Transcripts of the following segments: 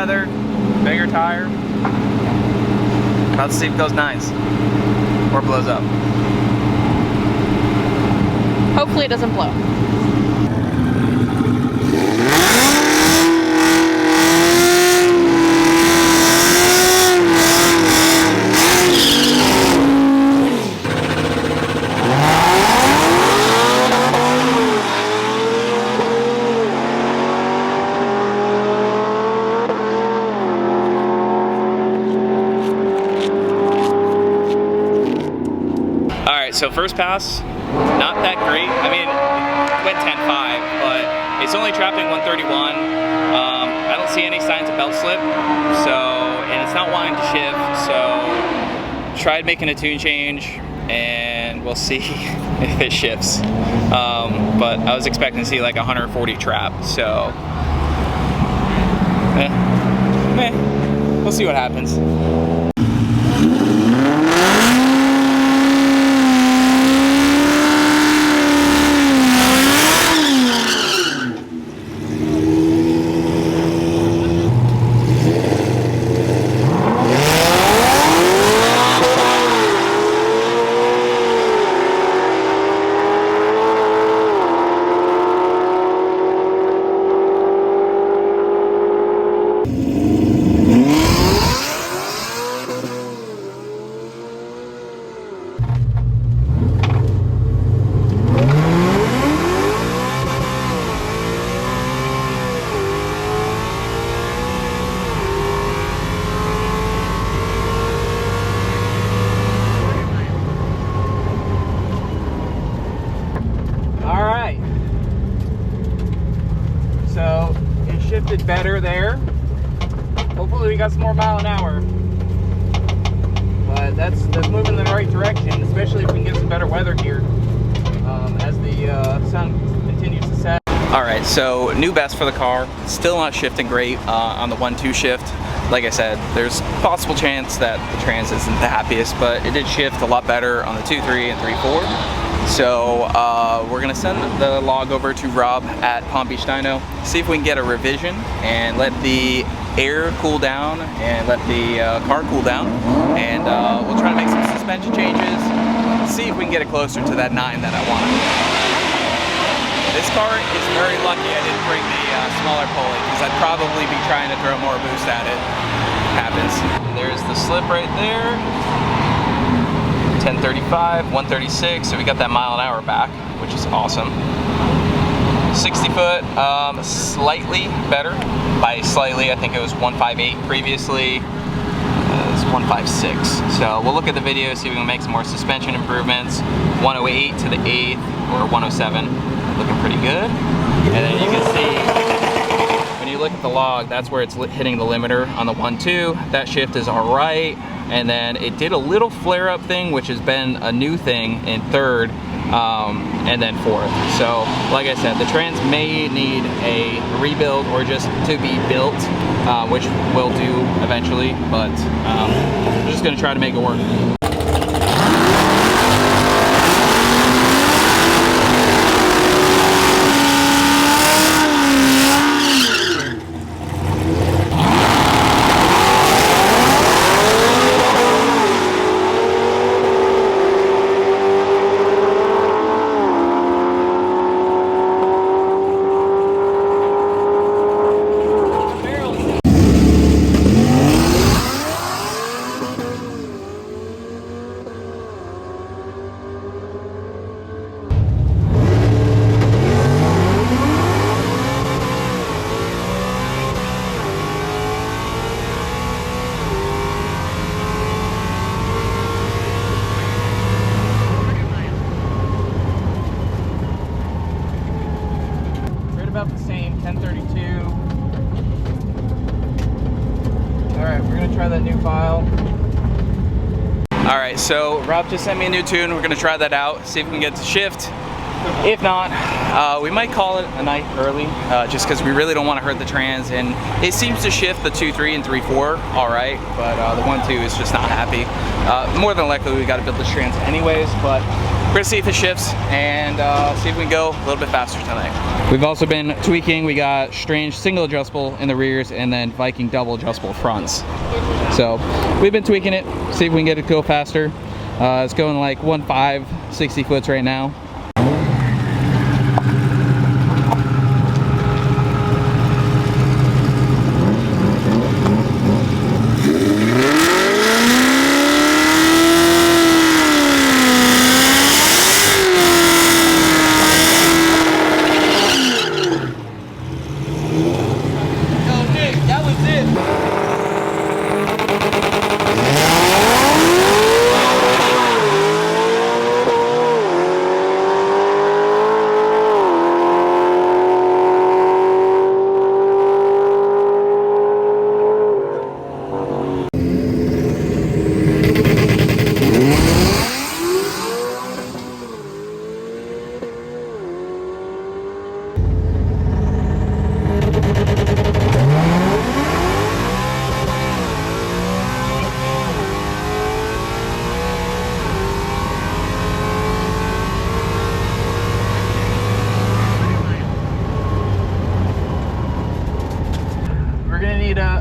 weather, bigger tire. About to see if it goes 9s or blows up. Hopefully it doesn't blow. So first pass, not that great. I mean, went 10.5, but it's only trapping 131. I don't see any signs of belt slip, and it's not wanting to shift, so tried making a tune change, and we'll see if it shifts. But I was expecting to see like 140 trap, so we'll see what happens. So it shifted better there. Hopefully we got some more mile an hour. But that's moving in the right direction, especially if we can get some better weather here as the sun continues to set. Alright, so new best for the car. Still not shifting great on the 1-2 shift. Like I said, there's a possible chance that the trans isn't the happiest, but it did shift a lot better on the 2-3 and 3-4. So we're gonna send the log over to Rob at Palm Beach Dyno, see if we can get a revision and let the air cool down and let the car cool down, and we'll try to make some suspension changes, see if we can get it closer to that 9 that I want. This car is very lucky I didn't bring the smaller pulley, because I'd probably be trying to throw more boost at it. Happens. There's the slip right there. 1035, 136, so we got that mile an hour back, which is awesome. 60 foot, slightly better. By slightly, I think it was 158 previously. It's 156. So we'll look at the video, see if we can make some more suspension improvements. 108 to the 8th, or 107, looking pretty good. And then you can see, when you look at the log, that's where it's hitting the limiter on the 1-2. That shift is all right. And then it did a little flare-up thing, which has been a new thing in 3rd, and then 4th. So, like I said, the trans may need a rebuild or just to be built, which we'll do eventually, but I'm just gonna try to make it work. About the same, 1032. Alright, we're gonna try that new file. Alright, so Rob just sent me a new tune. We're gonna try that out, see if we can get to shift. If not, we might call it a night early, just because we really don't want to hurt the trans, and it seems to shift the 2-3 and 3-4 alright, but the 1-2 is just not happy. More than likely we got to build this trans anyways, but We're gonna see if it shifts and see if we can go a little bit faster tonight. We've also been tweaking. We got Strange single adjustable in the rears and then Viking double adjustable fronts. So we've been tweaking it, see if we can get it to go faster. It's going like 1.5, 60 foots right now.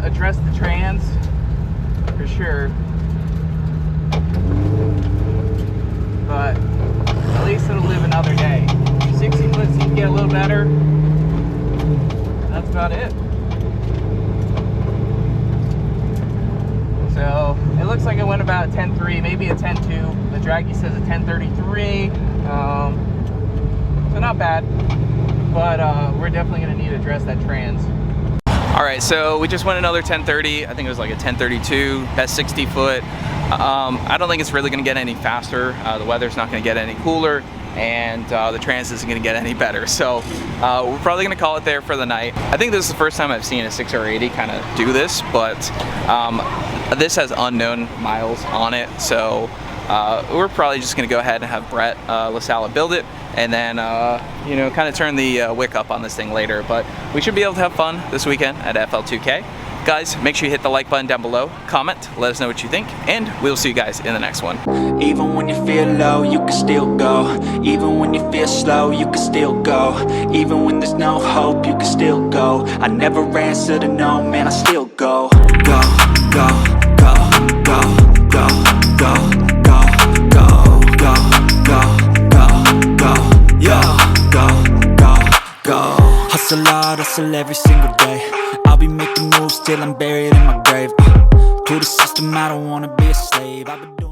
Address the trans for sure, but at least it'll live another day. 60 foot seems to get a little better. That's about it. So it looks like it went about 10.3, maybe a 10.2. The draggy says a 10.33. So not bad, but we're definitely going to need to address that trans. All right, so we just went another 1030. I think it was like a 1032, best 60 foot. I don't think it's really gonna get any faster. The weather's not gonna get any cooler, and the trans isn't gonna get any better. So we're probably gonna call it there for the night. I think this is the first time I've seen a 6R80 kind of do this, but this has unknown miles on it. So we're probably just gonna go ahead and have Brett LaSala build it, and then you know, kind of turn the wick up on this thing later. But we should be able to have fun this weekend at FL2K. Guys, make sure you hit the like button down below, comment, let us know what you think, and we'll see you guys in the next one. Even when you feel low, you can still go. Even when you feel slow, you can still go. Even when there's no hope, you can still go. I never answer to no, man, I still go. Go, go, go, go, go, go, go, go, go, go, go, go, yo, go, go, go. Hustle hard, hustle every single day. I'll be making moves till I'm buried in my grave. To the system, I don't wanna be a slave. I've been doing